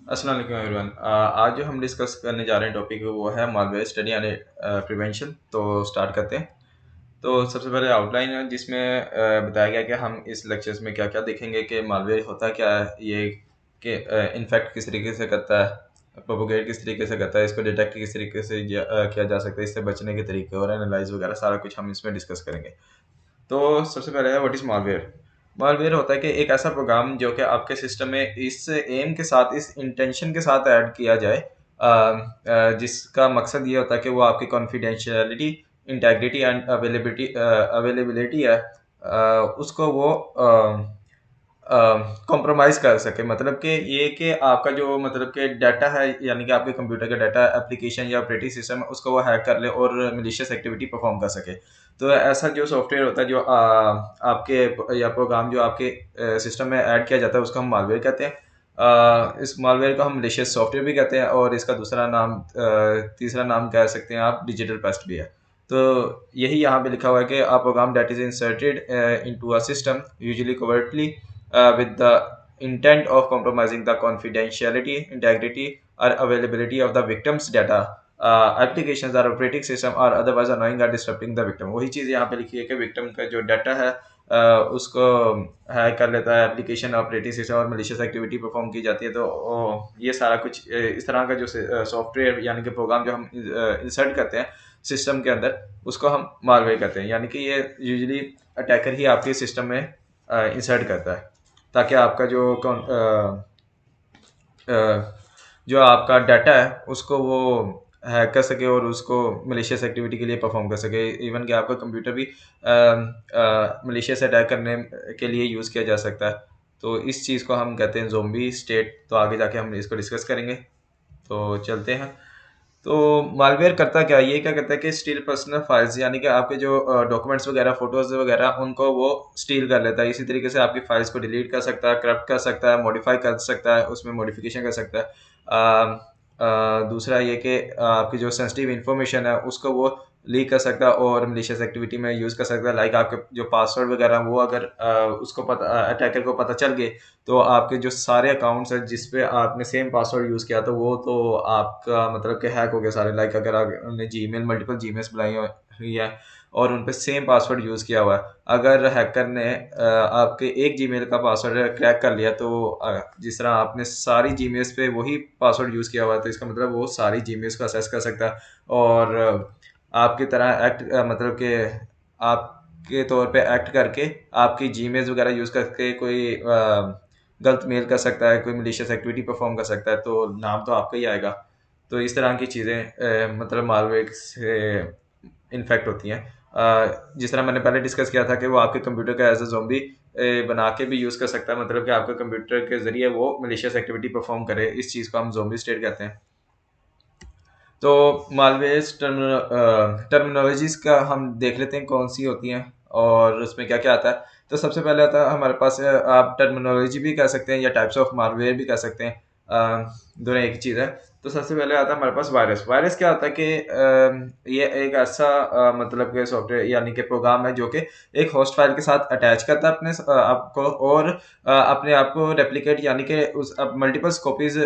अस्सलाम वालेकुम एवरीवन। आज जो हम डिस्कस करने जा रहे हैं टॉपिक वो है मालवेयर स्टडी एंड प्रिवेंशन। तो स्टार्ट करते हैं। तो सबसे पहले आउटलाइन है जिसमें बताया गया कि हम इस लेक्चर्स में क्या क्या देखेंगे कि मालवेयर होता क्या है, ये कि इन्फेक्ट किस तरीके से करता है, प्रोपोगेट किस तरीके से करता है, इसको डिटेक्ट किस तरीके से किया जा सकता है, इससे बचने के तरीके और एनालाइज वगैरह सारा कुछ हम इसमें डिस्कस करेंगे। तो सबसे पहले है व्हाट इज़ मालवेयर। मालवेयर होता है कि एक ऐसा प्रोग्राम जो कि आपके सिस्टम में इस एम के साथ, इस इंटेंशन के साथ ऐड किया जाए, जिसका मकसद ये होता है कि वो आपकी confidentiality, integrity and availability availability है, उसको वो कॉम्प्रोमाइज़ कर सके। मतलब कि ये कि आपका जो मतलब कि डाटा है, यानी कि आपके कंप्यूटर का डाटा, एप्लीकेशन या ऑपरेटिंग सिस्टम है, उसको वो हैक कर ले और मैलिशियस एक्टिविटी परफॉर्म कर सके। तो ऐसा जो सॉफ्टवेयर होता है, जो आपके या प्रोग्राम जो आपके सिस्टम में ऐड किया जाता है, उसको हम मालवेयर कहते हैं। इस मालवेयर को हम मैलिशियस सॉफ्टवेयर भी कहते हैं, और इसका दूसरा नाम, तीसरा नाम कह सकते हैं आप, डिजिटल पेस्ट भी है। तो यही यहाँ पे लिखा हुआ है कि a program that is inserted into a system, usually covertly, with the intent of compromising the confidentiality, integrity, or availability of the victim's data, applications or operating system, or otherwise annoying or disrupting the victim। वही चीज़ यहाँ पे लिखी है कि victim का जो data है, उसको हैक कर लेता है, एप्लीकेशन, ऑपरेटिंग सिस्टम और malicious एक्टिविटी परफॉर्म की जाती है। तो ये सारा कुछ इस तरह का जो सॉफ्टवेयर यानी कि प्रोग्राम जो हम इंसर्ट करते हैं सिस्टम के अंदर, उसको हम मालवेयर कहते हैं। यानी कि ये यूजुअली अटैकर ही आपके सिस्टम में इंसर्ट करता है, ताकि आपका जो आपका डाटा है उसको वो हैक कर सके और उसको मलिशियस एक्टिविटी के लिए परफॉर्म कर सके। इवन कि आपका कंप्यूटर भी मलिशियस अटैक करने के लिए यूज़ किया जा सकता है। तो इस चीज़ को हम कहते हैं ज़ोंबी स्टेट। तो आगे जाके हम इसको डिस्कस करेंगे। तो चलते हैं। तो मालवेयर करता क्या है? ये क्या करता है कि स्टील पर्सनल फाइल्स, यानी कि आपके जो डॉक्यूमेंट्स वगैरह, फोटोज वगैरह, उनको वो स्टील कर लेता है। इसी तरीके से आपकी फाइल्स को डिलीट कर सकता है, करप्ट कर सकता है, मॉडिफाई कर सकता है, उसमें मॉडिफिकेशन कर सकता है। दूसरा ये कि आपकी जो सेंसिटिव इंफॉर्मेशन है उसको वो लीक कर सकता है और मिलिशियस एक्टिविटी में यूज़ कर सकता है। लाइक आपके जो पासवर्ड वगैरह, वो अगर उसको पता, अटैकर को पता चल गए, तो आपके जो सारे अकाउंट्स हैं जिस पे आपने सेम पासवर्ड यूज़ किया, तो वो तो आपका मतलब कि हैक हो गया सारे। लाइक अगर आपने जीमेल, मल्टीपल जीमेल्स बनाई हुई है और उन पे सेम पासवर्ड यूज़ किया हुआ है, अगर हैकर ने आपके एक जीमेल का पासवर्ड क्रैक कर लिया, तो जिस तरह आपने सारी जीमेल्स पे वही पासवर्ड यूज़ किया हुआ है, तो इसका मतलब वो सारी जीमेल्स को असेस कर सकता है और आपकी तरह एक्ट, मतलब कि आपके तौर पे एक्ट करके आपकी जीमेल्स वगैरह यूज़ करके कोई गलत मेल कर सकता है, कोई मलिशियस एक्टिविटी परफॉर्म कर सकता है, तो नाम तो आपका ही आएगा। तो इस तरह की चीज़ें मतलब मालवेयर से इन्फेक्ट होती हैं। जिस तरह मैंने पहले डिस्कस किया था कि वो आपके कंप्यूटर का एज अ ज़ॉम्बी बना के भी यूज़ कर सकता है, मतलब कि आपके कंप्यूटर के ज़रिए वो मलिशियस एक्टिविटी परफॉर्म करे। इस चीज़ को हम ज़ॉम्बी स्टेट कहते हैं। तो मालवेयर टर्मिनोलॉजीज़ का हम देख लेते हैं कौन सी होती हैं और उसमें क्या क्या आता है। तो सबसे पहले आता है हमारे पास, आप टर्मिनोलॉजी भी कह सकते हैं या टाइप्स ऑफ मालवेयर भी कह सकते हैं। दोनों एक ही चीज़ है। तो सबसे पहले आता है हमारे पास वायरस। वायरस क्या होता है कि ये एक ऐसा मतलब कि सॉफ्टवेयर यानी कि प्रोग्राम है जो कि एक होस्ट फाइल के साथ अटैच करता है अपने आपको, और अपने आप को रेप्लिकेट यानी कि उस मल्टीपल कॉपीज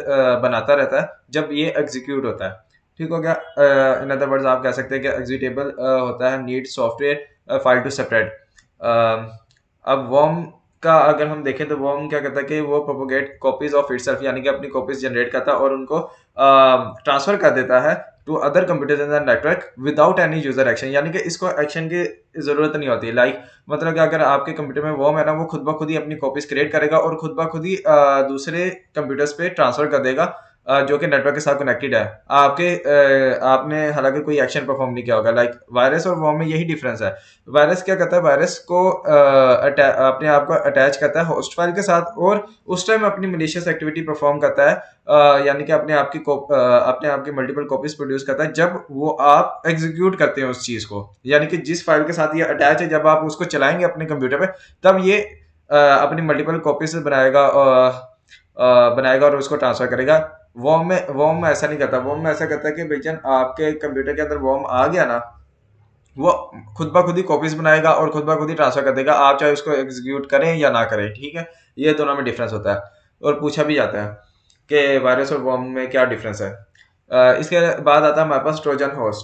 बनाता रहता है जब ये एग्जीक्यूट होता है। ठीक हो गया। इन अदर वर्ड्स आप कह सकते हैं कि एग्जीक्यूटेबल होता है need software file to separate. अब वर्म का अगर हम देखें तो वर्म क्या करता है कि वो प्रोपोगेट कॉपीज ऑफ इटसेल्फ, यानी कि अपनी कॉपीज जनरेट करता है और उनको ट्रांसफर कर देता है to other computers in the network without any user action, यानी कि इसको एक्शन की जरूरत नहीं होती। लाइक मतलब कि अगर आपके कंप्यूटर में वर्म है ना, वो खुद ब खुद ही अपनी कॉपीज क्रिएट करेगा और खुद ब खुद ही दूसरे कंप्यूटर्स पे ट्रांसफर कर देगा, जो कि नेटवर्क के साथ कनेक्टेड है। आपने हालांकि कोई एक्शन परफॉर्म नहीं किया होगा। लाइक वायरस और वॉर्म में यही डिफरेंस है। वायरस क्या करता है? वायरस को अपने आप को अटैच करता है होस्ट फाइल के साथ और उस टाइम अपनी मलिशियस एक्टिविटी परफॉर्म करता है, यानी कि अपने आप की मल्टीपल कॉपीज प्रोड्यूस करता है जब वो आप एग्जीक्यूट करते हैं उस चीज को। यानी कि जिस फाइल के साथ ये अटैच है, जब आप उसको चलाएंगे अपने कंप्यूटर पे, तब ये अपनी मल्टीपल कॉपीज बनाएगा और उसको ट्रांसफर करेगा। वॉर्म में ऐसा नहीं करता। वॉर्म में ऐसा करता है कि बेचन आपके कंप्यूटर के अंदर वॉर्म आ गया ना, वो खुद ब खुद ही कॉपीज बनाएगा और खुद ब खुद ही ट्रांसफर कर देगा, आप चाहे उसको एग्जीक्यूट करें या ना करें। ठीक है, ये दोनों में डिफरेंस होता है। और पूछा भी जाता है कि वायरस और वॉर्म में क्या डिफरेंस है। इसके बाद आता है हमारे पास ट्रोजन हॉर्स।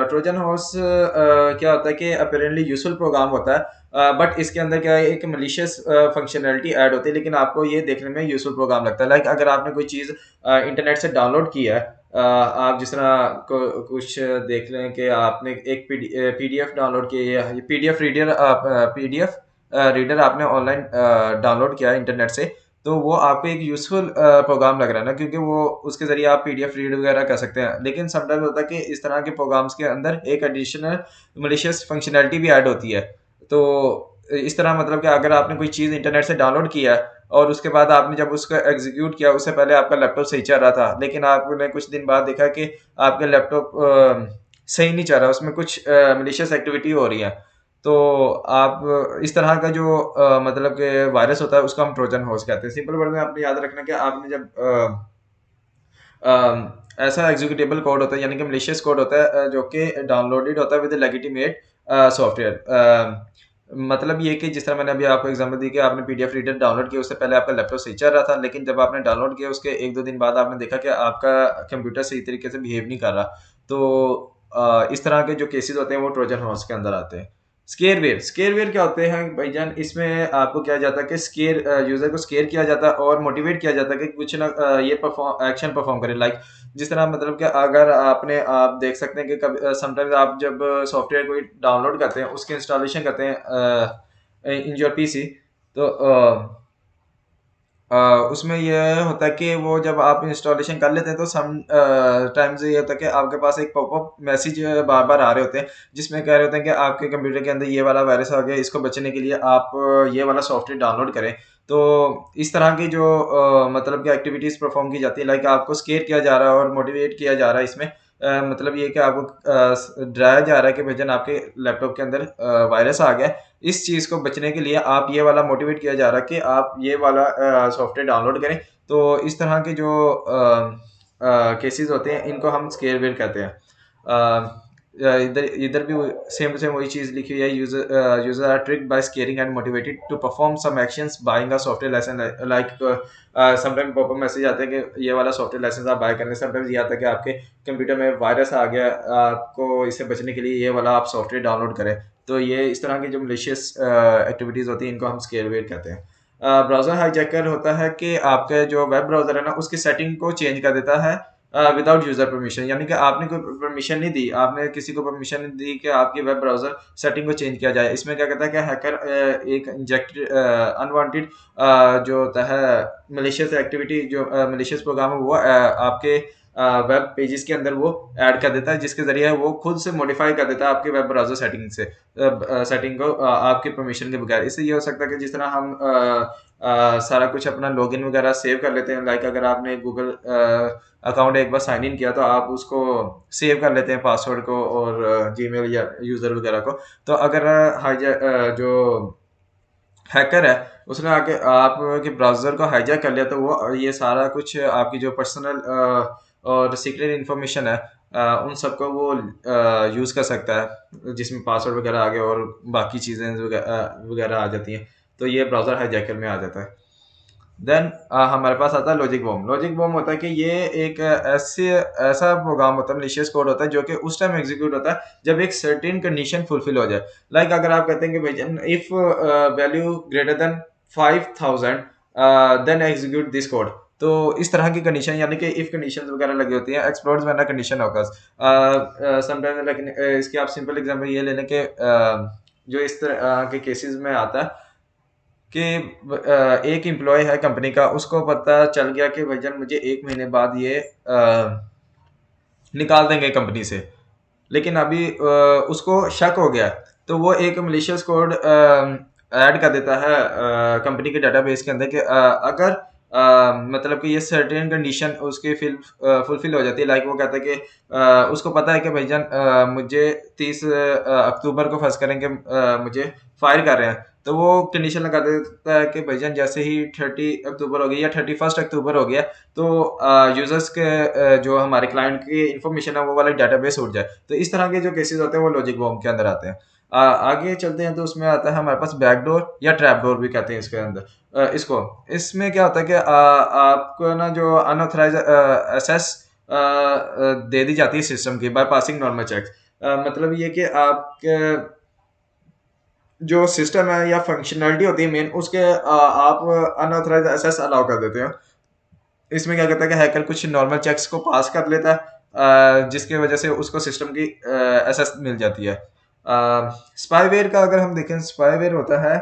ट्रोजन हॉर्स क्या होता है कि अपेरेंटली यूजफुल प्रोग्राम होता है, बट इसके अंदर क्या है, एक मलिशियस फंक्शनैलिटी ऐड होती है, लेकिन आपको ये देखने में यूजफुल प्रोग्राम लगता है। लाइक अगर आपने कोई चीज़ इंटरनेट से डाउनलोड की है, आप जिस तरह कुछ देख लें कि आपने एक पीडीएफ डाउनलोड की है, पीडीएफ रीडर आपने ऑनलाइन डाउनलोड किया है इंटरनेट से, तो वो आपको एक यूज़फुल प्रोग्राम लग रहा है ना, क्योंकि वो उसके ज़रिए आप पीडीएफ रीड वगैरह कर सकते हैं। लेकिन समटाइम्स होता है कि इस तरह के प्रोग्राम्स के अंदर एक एडिशनल मलिशियस फंक्शनैलिटी भी ऐड होती है। तो इस तरह मतलब कि अगर आपने कोई चीज़ इंटरनेट से डाउनलोड किया है और उसके बाद आपने जब उसको एग्जीक्यूट किया, उससे पहले आपका लैपटॉप सही चल रहा था, लेकिन आपने कुछ दिन बाद देखा कि आपका लैपटॉप सही नहीं चल रहा, उसमें कुछ मलिशियस एक्टिविटी हो रही है। तो आप इस तरह का जो मतलब कि वायरस होता है, उसको हम ट्रोजन हॉर्स कहते हैं। सिंपल वर्ड में आपने याद रखना कि आपने जब ऐसा एग्जीक्यूटेबल कोड होता है, यानी कि मलिशियस कोड होता है, जो कि डाउनलोडेड होता है विद लेजिटिमेट सॉफ्टवेयर। मतलब ये कि जिस तरह मैंने अभी आपको एग्जांपल दी कि आपने पीडीएफ रीडर डाउनलोड किया, उससे पहले आपका लैपटॉप सही चल रहा था, लेकिन जब आपने डाउनलोड किया उसके 1-2 दिन बाद आपने देखा कि आपका कंप्यूटर सही तरीके से बिहेव नहीं कर रहा। तो इस तरह के जो केसेस होते हैं वो ट्रोजन हॉर्स के अंदर आते हैं। स्केरवेयर क्या होते हैं भाईजान? इसमें आपको क्या जाता है कि यूजर को स्केयर किया जाता है और मोटिवेट किया जाता है कि कुछ ना ये एक्शन परफॉर्म करे। लाइक जिस तरह मतलब कि अगर आप देख सकते हैं कि कभी समटाइम्स आप जब सॉफ्टवेयर कोई डाउनलोड करते हैं, उसकी इंस्टॉलेशन करते हैं इन योर पीसी, तो उसमें ये होता है कि वो जब आप इंस्टॉलेशन कर लेते हैं तो सम टाइम्स ये होता है कि आपके पास एक पॉपअप मैसेज बार बार आ रहे होते हैं, जिसमें कह रहे होते हैं कि आपके कंप्यूटर के अंदर ये वाला वायरस आ गया, इसको बचने के लिए आप ये वाला सॉफ्टवेयर डाउनलोड करें। तो इस तरह की जो मतलब कि एक्टिविटीज़ परफॉर्म की जाती है, लाइक आपको स्केयर किया जा रहा है और मोटिवेट किया जा रहा है इसमें। मतलब ये कि आपको डराया जा रहा है कि भैया आपके लैपटॉप के अंदर वायरस आ गया है। इस चीज़ को बचने के लिए आप ये वाला मोटिवेट किया जा रहा है कि आप ये वाला सॉफ्टवेयर डाउनलोड करें। तो इस तरह के जो केसेस होते हैं, इनको हम स्केरवेयर कहते हैं। इधर इधर भी सेम सेम वही चीज़ लिखी हुई है। User are tricked by scaring and motivated to perform some actions buying a software licence. Like sometime popup message आते हैं कि ये वाला सॉफ्टवेयर लाइसेंस आप बाय करें। समटाइम्स ये आता है कि आपके कंप्यूटर में वायरस आ गया, आपको इससे बचने के लिए ये वाला आप सॉफ्टवेयर डाउनलोड करें। तो ये इस तरह की जो मलिशियस एक्टिविटीज़ होती हैं, इनको हम स्केरवेयर कहते हैं। ब्राउज़र हाईजैकर होता है कि आपका जो वेब ब्राउज़र है ना, उसकी सेटिंग को चेंज कर देता है विदाउट यूज़र परमिशन। यानी कि आपने कोई परमिशन नहीं दी, आपने किसी को परमिशन नहीं दी कि आपकी वेब ब्राउज़र सेटिंग को चेंज किया जाए। इसमें क्या कहता है कि हैकर एक इंजेक्टेड अनवांटेड जो होता है मलिशियस एक्टिविटी, जो मलिशियस प्रोग्राम है, वो आपके वेब पेजेस के अंदर वो ऐड कर देता है, जिसके ज़रिए वो खुद से मॉडिफाई कर देता है आपके वेब ब्राउज़र सेटिंग को आपकी परमिशन के बगैर। इससे ये हो सकता है कि जिस तरह हम सारा कुछ अपना लॉगिन वगैरह सेव कर लेते हैं, लाइक अगर आपने गूगल अकाउंट एक बार साइन इन किया, तो आप उसको सेव कर लेते हैं पासवर्ड को और जीमेल या यूज़र वगैरह को। तो अगर जो हैकर है, उसने आके आपके ब्राउज़र को हाईजैक कर लिया, तो वो ये सारा कुछ आपकी जो पर्सनल और सीक्रेट इन्फॉर्मेशन है, उन सबको वो यूज़ कर सकता है, जिसमें पासवर्ड वगैरह आ गया और बाकी चीज़ें वगैरह आ जाती हैं। तो ये ब्राउज़र हाईजैकर में आ जाता है। देन हमारे पास आता है लॉजिक बॉम्ब। लॉजिक बॉम्ब होता है कि ये एक ऐसा प्रोग्राम होता है, मलिशियस कोड होता है, जो कि उस टाइम एग्जीक्यूट होता है जब एक सर्टेन कंडीशन फुलफिल हो जाए। लाइक अगर आप कहते हैं कि भाई if value greater than 5000 then execute this code. तो इस तरह की कंडीशन, यानी कि इफ कंडीशन वगैरह लगी होती है, explores when a condition occurs. Sometimes like इसके आप सिंपल एग्जांपल ये ले लें कि जो इस तरह के केसेस में आता है कि एक एम्प्लॉय है कंपनी का, उसको पता चल गया कि भाईजान मुझे 1 महीने बाद ये निकाल देंगे कंपनी से। लेकिन अभी उसको शक हो गया, तो वो एक मलिशियस कोड ऐड कर देता है कंपनी के डाटाबेस के अंदर कि अगर मतलब कि ये सर्टेन कंडीशन उसकी फुलफिल हो जाती है। लाइक वो कहता है कि उसको पता है कि भाईजान मुझे 30 अक्टूबर को फर्ज करेंगे, मुझे फायर कर रहे हैं, तो वो कंडीशन लगा देता है कि भाईजान जैसे ही 30 अक्टूबर हो गया या 31 अक्टूबर हो गया, तो यूजर्स के जो हमारे क्लाइंट की इंफॉर्मेशन है, वो वाला डेटाबेस उठ जाए। तो इस तरह के जो केसेस होते हैं वो लॉजिक बॉम्ब के अंदर आते हैं। आगे चलते हैं तो उसमें आता है हमारे पास बैकडोर या ट्रैप डोर भी कहते हैं इसके अंदर। इसको इसमें क्या होता है कि आपको ना जो अनऑथराइज एक्सेस दे दी जाती है सिस्टम की बाय पासिंग नॉर्मल चेक्स। मतलब ये कि आपके जो सिस्टम है या फंक्शनैलिटी होती है मेन उसके आप अनऑथराइज एक्सेस अलाउ कर देते हैं। इसमें क्या करता है कि हैकर कुछ नॉर्मल चेक्स को पास कर लेता है, जिसकी वजह से उसको सिस्टम की एक्सेस मिल जाती है। स्पाईवेयर का अगर हम देखें, स्पाईवेयर होता है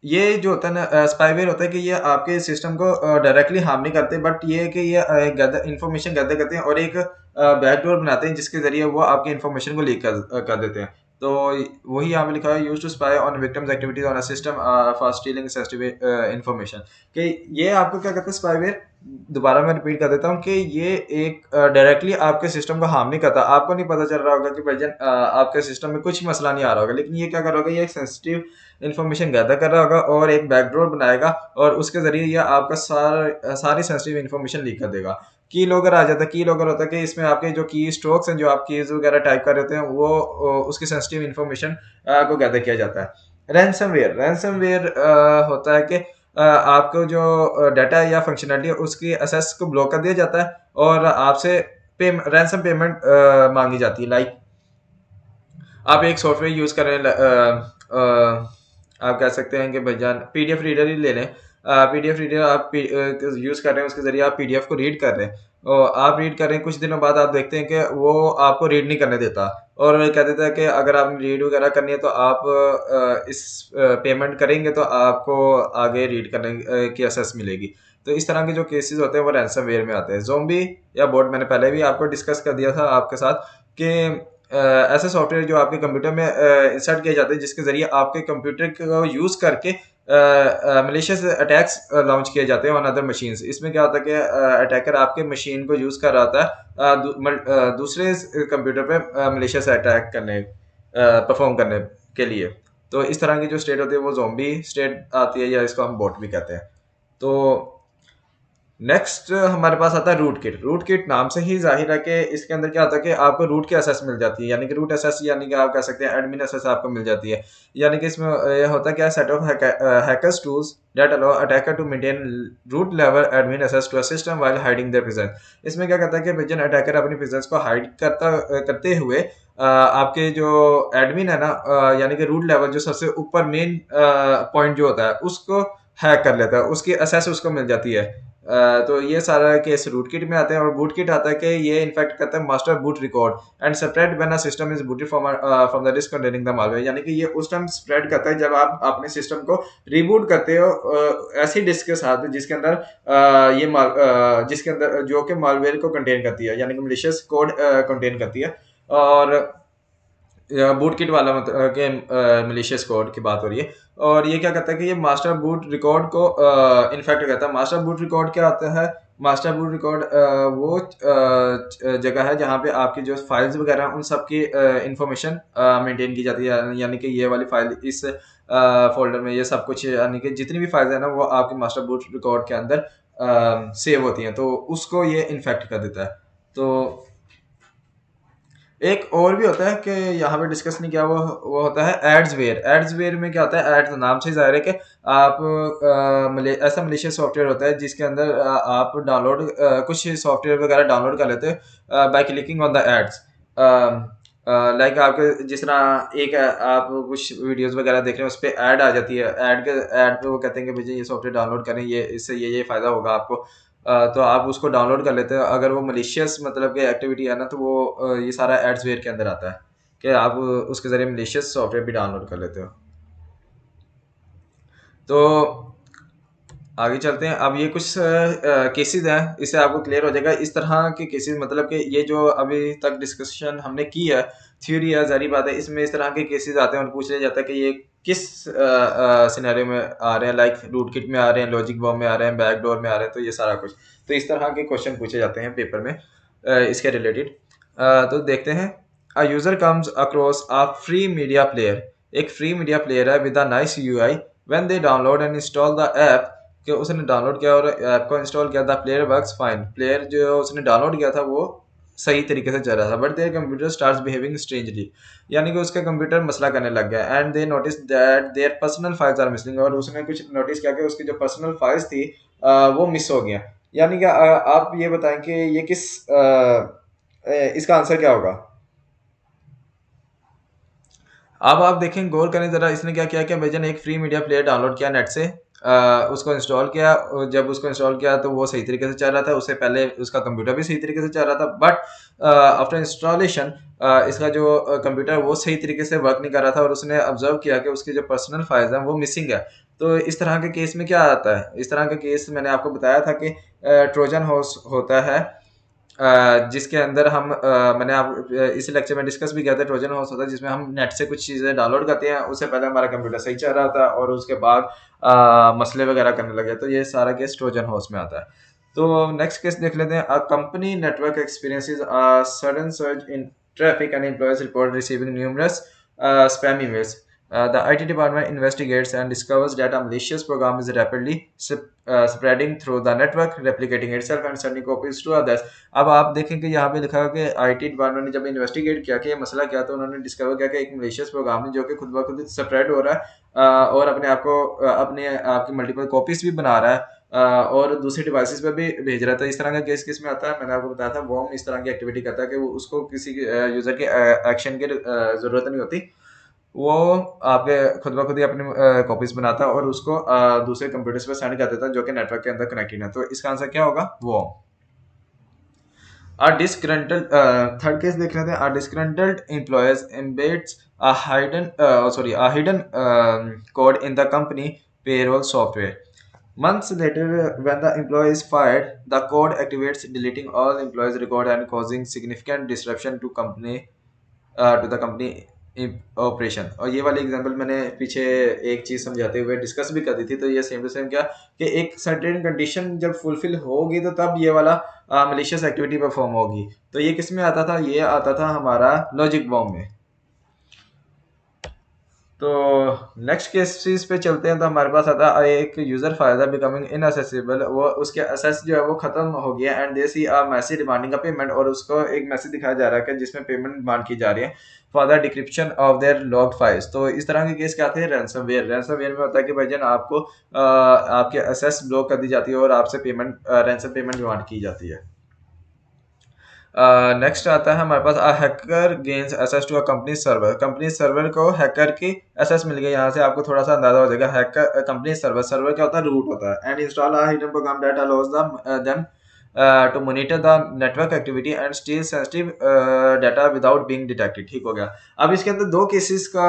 ये जो होता है ना, स्पाईवेयर होता है कि ये आपके सिस्टम को डायरेक्टली हार्म नहीं करते, बट ये है कि ये गैदर इंफॉर्मेशन गैदर करते हैं और एक बैकडोर बनाते हैं जिसके जरिए वो आपके इंफॉर्मेशन को लीक कर देते हैं। तो वही यहाँ पे लिखा है, use to spy on victims activities on a system for stealing sensitive information. कि ये आपको क्या कहते हैं स्पाईवेयर, दोबारा मैं रिपीट कर देता हूँ कि ये एक डायरेक्टली आपके सिस्टम को हार्म नहीं करता। आपको नहीं पता चल रहा होगा कि भाईजान आपके सिस्टम में कुछ मसला नहीं आ रहा होगा, लेकिन ये क्या कर रहा होगा, ये एक सेंसिटिव इन्फॉर्मेशन गैदर कर रहा होगा और एक बैकडोर बनाएगा और उसके जरिए ये आपका सारी सेंसिटिव इन्फॉर्मेशन लीक कर देगा। की लॉगर आ जाता है। की लॉगर होता है कि इसमें आपके जो की स्ट्रोक्स हैं, जो आप कीज वगैरह टाइप कर रहे होते हैं, वो उसकी सेंसिटिव इन्फॉर्मेशन को गैदर किया जाता है। रैंसमवेयर, रैंसमवेयर होता है कि आपको जो डाटा या फंक्शनलिटी है उसकी एक्सेस को ब्लॉक कर दिया जाता है और आपसे रैंसम पेमेंट मांगी जाती है। लाइक आप एक सॉफ्टवेयर यूज कर रहे हैं, आप कह सकते हैं कि भाईजान पीडीएफ रीडर ही ले लें। पीडीएफ रीडर आप यूज कर रहे हैं, उसके जरिए आप पीडीएफ को रीड कर रहे हैं और आप रीड कर रहे हैं, कुछ दिनों बाद आप देखते हैं कि वो आपको रीड नहीं करने देता और कह देता है कि अगर आपने रीड वगैरह करनी है तो आप इस पेमेंट करेंगे तो आपको आगे रीड करने की एक्सेस मिलेगी। तो इस तरह के जो केसेस होते हैं वो रैंसमवेयर में आते हैं। ज़ोंबी या बोट मैंने पहले भी आपको डिस्कस कर दिया था आपके साथ कि ऐसे सॉफ्टवेयर जो आपके कंप्यूटर में इंसर्ट किए जाते हैं जिसके जरिए आपके कंप्यूटर को यूज करके मलेशियस अटैक्स लॉन्च किए जाते हैं ऑन अदर मशीन्स। इसमें क्या होता है कि अटैकर आपके मशीन को यूज कर रहा होता है दूसरे कंप्यूटर पे मलेशियस अटैक करने परफॉर्म करने के लिए। तो इस तरह की जो स्टेट होती है वो ज़ोंबी स्टेट आती है या इसको हम बॉट भी कहते हैं। तो नेक्स्ट हमारे पास आता है रूट किट। रूट किट नाम से ही जाहिर है कि इसके अंदर क्या होता है कि आपको रूट की एसेस मिल जाती है, यानी कि रूट एसेस, यानी कि आप कह सकते हैं एडमिन एसेस आपको मिल जाती है। यानी कि इसमें यह होता है क्या, set of hackers tools that allow attacker to maintain root level admin access to a system while hiding their presence. इसमें क्या कहता है कि विजन अटैकर अपनी प्रेजेंस को हाइड करते हुए आपके जो एडमिन है ना, यानी कि रूट लेवल जो सबसे ऊपर मेन पॉइंट जो होता है उसको हैक कर लेता है, उसकी एसेस उसको मिल जाती है। तो ये सारा केस रूट किट में आते हैं और बूट किट आता है कि ये इन्फेक्ट करता है master boot record and spread when a system is booted from the disk containing the malware. यानी कि ये उस टाइम स्प्रेड करता है जब आप अपने सिस्टम को रिबूट करते हो ऐसी डिस्क के साथ जिसके अंदर जिसके अंदर जो कि मालवेयर को कंटेन करती है, यानी कि मलिशियस कोड कंटेन करती है। और बूट किट वाला मतलब के मलिशियस कोड की बात हो रही है। और ये क्या करता है कि ये मास्टर बूट रिकॉर्ड को इन्फेक्ट करता है। मास्टर बूट रिकॉर्ड क्या आता है, मास्टर बूट रिकॉर्ड वो जगह है जहाँ पे आपकी जो फाइल्स वगैरह हैं उन सब की इंफॉर्मेशन मेंटेन की जाती है। यानी कि ये वाली फाइल इस फोल्डर में, ये सब कुछ, यानी कि जितनी भी फाइल्स है ना वो आपके मास्टर बूट रिकॉर्ड के अंदर सेव होती हैं, तो उसको ये इन्फेक्ट कर देता है। तो एक और भी होता है कि यहाँ पे डिस्कस नहीं किया, वो होता है एड्सवेयर। एड्सवेयर में क्या होता है, एड्स नाम से ही जाहिर है कि आप ऐसा मलेशियस सॉफ्टवेयर होता है जिसके अंदर आप डाउनलोड कुछ सॉफ्टवेयर वगैरह डाउनलोड कर लेते हैं by clicking on the ads. Like आपके जिस तरह एक आप कुछ वीडियोस वगैरह देख रहे हैं उस पर ऐड आ जाती है, ऐड पे वो कहते हैं कि भैया ये सॉफ्टवेयर डाउनलोड करें, ये इससे ये फ़ायदा होगा आपको। तो आप उसको डाउनलोड कर लेते हो। अगर वो मलिशियस मतलब कि एक्टिविटी है ना, तो वो ये सारा एड्सवेयर के अंदर आता है कि आप उसके ज़रिए मलिशियस सॉफ्टवेयर भी डाउनलोड कर लेते हो। तो आगे चलते हैं। अब ये कुछ केसेस हैं, इससे आपको क्लियर हो जाएगा। इस तरह के केसेस मतलब कि ये जो अभी तक डिस्कशन हमने की है, थ्योरी है, ज़ाहिर बात है, इसमें इस तरह के केसेस आते हैं और पूछ लिया जाता है कि ये किस सिनेरियो में आ रहे हैं। लाइक रूट किट में आ रहे हैं, लॉजिक बॉम्ब में आ रहे हैं, बैकडोर में आ रहे हैं, तो ये सारा कुछ। तो इस तरह के क्वेश्चन पूछे जाते हैं पेपर में इसके रिलेटेड। तो देखते हैं। अ user comes across a free media player. एक फ्री मीडिया प्लेयर है with a nice UI. When they download and install the app, कि उसने डाउनलोड किया और ऐप को इंस्टॉल किया, the player works fine. Player जो उसने डाउनलोड किया था वो सही तरीके से चल रहा था, but their computer starts behaving strangely, यानी कि उसका कंप्यूटर मसला करने लग गया। And they notice that their personal files are missing, और उसने कुछ नोटिस किया कि उसकी जो पर्सनल फाइल्स थी वो मिस हो गया। यानी कि आप ये बताएं कि ये इसका आंसर क्या होगा। अब आप देखें, गौर करें ज़रा, इसने क्या किया कि भाईजान एक फ्री मीडिया प्लेयर डाउनलोड किया नेट से, उसको इंस्टॉल किया, और जब उसको इंस्टॉल किया तो वो सही तरीके से चल रहा था, उससे पहले उसका कंप्यूटर भी सही तरीके से चल रहा था, बट आफ्टर इंस्टॉलेशन इसका जो कंप्यूटर वो सही तरीके से वर्क नहीं कर रहा था, और उसने ऑब्जर्व किया कि उसकी जो पर्सनल फाइल्स हैं वो मिसिंग है। तो इस तरह के केस में क्या आता है, इस तरह का केस मैंने आपको बताया था कि ट्रोजन हॉर्स होता है, जिसके अंदर मैंने आप इस लेक्चर में डिस्कस भी किया था, ट्रोजन हॉर्स होता है जिसमें हम नेट से कुछ चीज़ें डाउनलोड करते हैं, उससे पहले हमारा कंप्यूटर सही चल रहा था और उसके बाद मसले वगैरह करने लगे, तो ये सारा केस ट्रोजन हॉर्स में आता है। तो नेक्स्ट केस देख लेते हैं। A company network experiences a sudden surge in traffic and employees report receiving numerous spam emails. The IT department investigates and discovers that a malicious program is rapidly spreading through the network, replicating itself and sending copies to others. अब आप देखें कि यहाँ पे लिखा है कि IT department ने जब इन्वेस्टिगेट किया कि ये मसला क्या, तो उन्होंने डिस्कवर किया कि एक मलिशियस प्रोग्राम है जो कि खुद ब खुद स्प्रेड हो रहा है, और अपने आप को अपने आप की मल्टीपल कॉपीज भी बना रहा है, और दूसरे डिवाइसेस पे भी भेज रहा था। इस तरह का केस किस में आता है, मैंने आपको बताया था, वॉर्म इस तरह की एक्टिविटी करता है कि वो उसको किसी यूजर के एक्शन की जरूरत नहीं होती, वो आपके खुद ब खुद ही अपनी कॉपीज बनाता है और उसको दूसरे कंप्यूटर्स पे सेंड कर देता है जो कि नेटवर्क के अंदर कनेक्टेड है। तो इसका आंसर क्या होगा, वो। A disgruntled third case देख लेते हैं। A disgruntled employees embeds a hidden code in the company payroll software. Months later, when the employee is fired, the code activates, deleting all employees' record and causing significant disruption to the company operation. और ये वाली example मैंने पीछे एक चीज़ समझाते हुए discuss भी कर दी थी, तो ये सेम टू सेम क्या कि एक सर्टेन कंडीशन जब फुलफिल होगी तो तब ये वाला मलिशियस एक्टिविटी परफॉर्म होगी। तो ये किस में आता था, ये आता था हमारा लॉजिक बॉम्ब में। तो नेक्स्ट केसेस पे चलते हैं। तो हमारे पास आता है एक यूजर फायदा बिकमिंग इनअसेसिबल, वो उसके असेस जो है वो खत्म हो गया, and they see a message demanding a payment, और उसको एक मैसेज दिखाया जा रहा है कि जिसमें पेमेंट डिमांड की जा रही है for the decryption of their log files. तो इस तरह के केस क्या आते हैं, रैंसमवेयर। रैंसमवेयर में होता है कि भाईजान आपको आपके असेस ब्लॉक कर दी जाती है और आपसे पेमेंट रैंसम पेमेंट डिमांड की जाती है। नेक्स्ट आता है हमारे पास, hacker gains access to a company server. Company server को हैकर की एक्सेस मिल गई। यहाँ से आपको थोड़ा सा अंदाजा हो जाएगा। हैकर कंपनी सर्वर, सर्वर क्या होता है, रूट होता है। And install a hidden program that allows them to monitor the network activity and steal sensitive data without being detected. ठीक हो गया। अब इसके अंदर दो केसेस का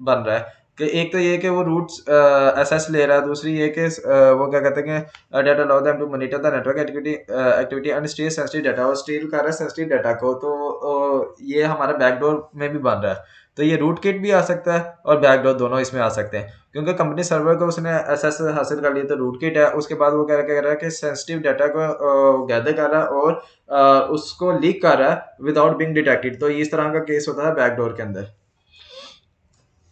बन रहा है कि एक तो ये कि वो रूट्स एसएस ले रहा है, दूसरी ये कि वो क्या कहते हैं कि data allow them to monitor the network activity and steal sensitive data, और स्टील कर रहा है सेंसिटिव डाटा को। तो ये हमारा बैकडोर में भी बन रहा है। तो ये रूट किट भी आ सकता है और बैकडोर दोनों इसमें आ सकते हैं, क्योंकि कंपनी सर्वर को उसने एसएस हासिल कर लिया तो रूट किट है, उसके बाद वो क्या कह रहा है कि सेंसिटिव डाटा को गैदर कर रहा है और उसको लीक कर रहा है विदाउट बीइंग डिटेक्टेड। तो इस तरह का केस होता है बैकडोर के अंदर।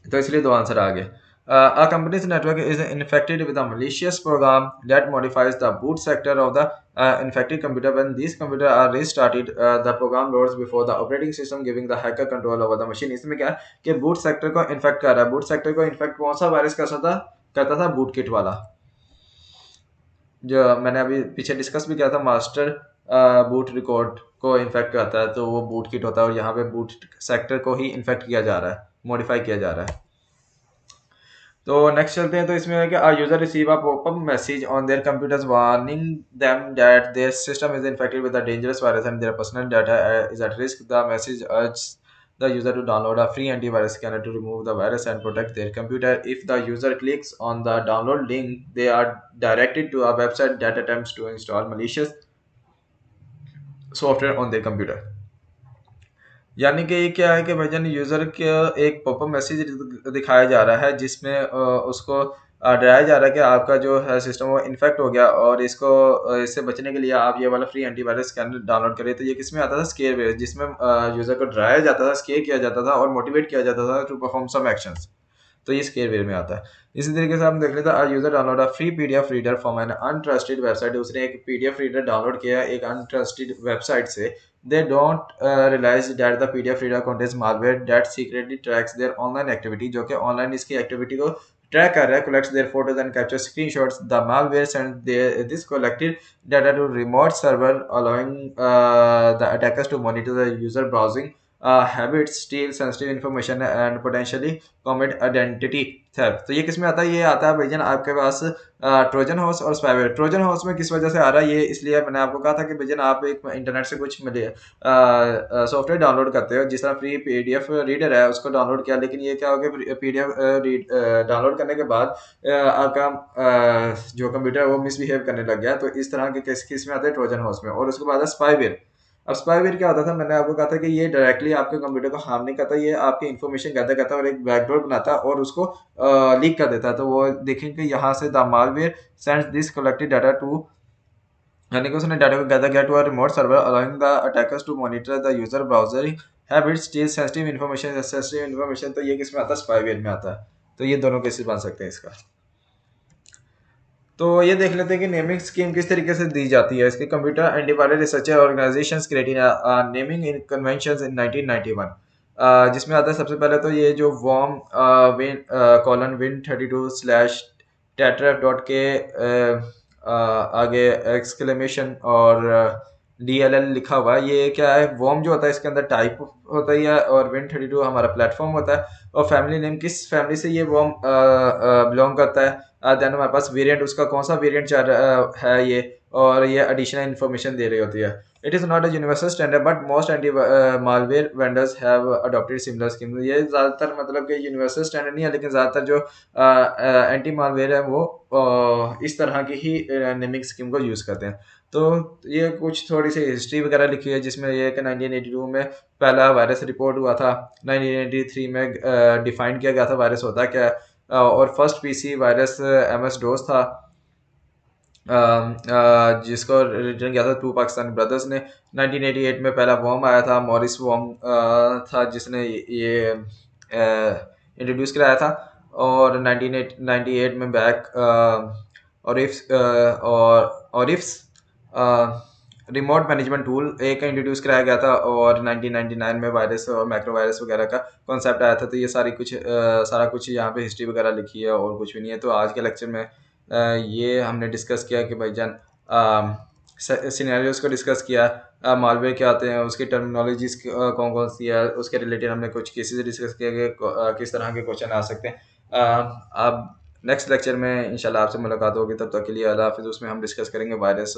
तो इसलिए दो आंसर आ गए। A company's network is infected with a malicious program that modifies the boot sector of the infected computer. When these computers are restarted, the program loads before the operating system, giving the hacker control over the machine. इसमें क्या है कि boot sector को infect कर रहा है। Boot sector को infect कौन सा वायरस करता था, बूट किट वाला, जो मैंने अभी पीछे डिस्कस भी किया था। मास्टर बूट रिकॉर्ड को इन्फेक्ट करता है, तो वो बूट किट होता है, और यहाँ पे बूट सेक्टर को ही इन्फेक्ट किया जा रहा है, मॉडिफाई किया जा रहा है। तो नेक्स्ट चलते हैं। तो इसमें है कि a user receive a popup message on their computers warning them that their system is infected with a dangerous virus and their personal data is at risk. The message urge the user to download a free antivirus scanner to remove the virus and protect their computer. If the user clicks on the download link, they are directed to a website that attempts to install malicious software on their computer. यानी कि ये क्या है कि भाईजान user के एक popup message दिखाया जा रहा है जिसमें उसको डराया जा रहा है कि आपका जो है सिस्टम वो इन्फेक्ट हो गया, और इसको इससे बचने के लिए आप ये वाला फ्री एंटीवायरस स्कैनर डाउनलोड करें। तो ये किस में आता था, स्केयर बेस, जिसमें यूज़र को डराया जाता था, स्केयर किया जाता था और मोटिवेट किया जाता था टू परफॉर्म सम एक्शंस। तो ये स्केयरवेयर में आता है। इसी तरीके से हम देख लेते हैं, user download a free PDF reader from an untrusted website. उसने एक पीडीएफ रीडर डाउनलोड किया एक अनट्रस्टेड वेबसाइट से। They don't realize that the PDF reader contains malware that secretly tracks their online activity, जो कि ऑनलाइन इसकी activity को track कर रहा है, collects their photos and captures screenshots. The malware sends this collected data to remote server, allowing the attackers to monitor the user browsing habits, steal sensitive information and potentially commit identity theft। तो ये किस में आता है? ये आता है भाईजान आपके पास ट्रोजन हॉर्स और स्पाईवेयर। ट्रोजन हॉर्स में किस वजह से आ रहा है? ये इसलिए मैंने आपको कहा था कि भाईजान आप एक इंटरनेट से कुछ सॉफ्टवेयर डाउनलोड करते हो, जिस तरह फ्री पीडीएफ रीडर है उसको डाउनलोड किया, लेकिन ये क्या हो गया, पीडीएफ डाउनलोड करने के बाद आपका जो कंप्यूटर है वो मिसबिहेव करने लग गया। तो इस तरह के केस किस में आते हैं? ट्रोजन हॉर्स में। और उसके बाद है स्पाईवेयर। अब स्पाईवेयर क्या होता था? मैंने आपको कहा था कि ये डायरेक्टली आपके कंप्यूटर को हार्म नहीं करता, ये आपकी इन्फॉर्मेशन गैदर करता है और एक बैकडोर बनाता है और उसको लीक कर देता है। तो वो देखेंगे यहाँ से the malware sends this collected data to, यानी कि उसने डाटा को गैदर किया to a remote server, allowing the attackers to monitor the user browser habits, steal sensitive information. तो ये किस में आता है? स्पाईवेयर में आता है। तो ये दोनों केसेस बन सकते हैं इसका। तो ये देख लेते हैं कि नेमिंग स्कीम किस तरीके से दी जाती है। इसके computer antivirus researcher organisations created naming in conventions in 1991, जिसमें आता है सबसे पहले तो ये जो worm win colon win 32 slash टेट्रफ डॉट के आगे एक्सक्लेमेशन और DLL लिखा हुआ है। ये क्या है? वॉर्म जो होता है इसके अंदर टाइप होता ही है और विन 32 हमारा प्लेटफॉर्म होता है और फैमिली नेम किस फैमिली से ये वॉर्म बिलोंग करता है। देन हमारे पास वेरिएंट, उसका कौन सा वेरिएंट चल रहा है ये, और ये एडिशनल इन्फॉर्मेशन दे रही होती है। It is not a universal standard but most anti malware vendors have adopted similar scheme. ये ज़्यादातर मतलब कि यूनिवर्सल स्टैंडर्ड नहीं है, लेकिन ज़्यादातर जो एंटी मालवेयर है वो इस तरह की ही नेमिंग स्कीम को यूज़ करते हैं। तो ये कुछ थोड़ी सी हिस्ट्री वगैरह लिखी है, जिसमें ये कि 1982 में पहला वायरस रिपोर्ट हुआ था। 1983 में डिफाइन किया गया था वायरस होता क्या है, और फर्स्ट पीसी वायरस MS डोस था, जिसको रिटर्न किया था टू पाकिस्तानी ब्रदर्स ने। 1988 में पहला वॉर्म आया था, मॉरिस वॉर्म था जिसने ये इंट्रोड्यूस कराया था। और 1998 में बैक ऑरिफ्स रिमोट मैनेजमेंट टूल एक इंट्रोड्यूस कराया गया था। और 1999 में वायरस और माइक्रो वायरस वगैरह का कॉन्सेप्ट आया था। तो ये सारा कुछ यहाँ पे हिस्ट्री वगैरह लिखी है और कुछ भी नहीं है। तो आज के लेक्चर में ये हमने डिस्कस किया कि भाईजान सिनेरियोस को डिस्कस किया, मालवेयर क्या आते हैं, उसकी टर्मिनोलॉजीज कौन कौन सी है, उसके रिलेटेड हमने कुछ केसेस डिस्कस किया कि किस तरह के क्वेश्चन आ सकते हैं। अब नेक्स्ट लेक्चर में इंशाल्लाह आपसे मुलाकात होगी, तब तक के लिए अल्लाह हाफिज़। उसमें हम डिस्कस करेंगे वायरस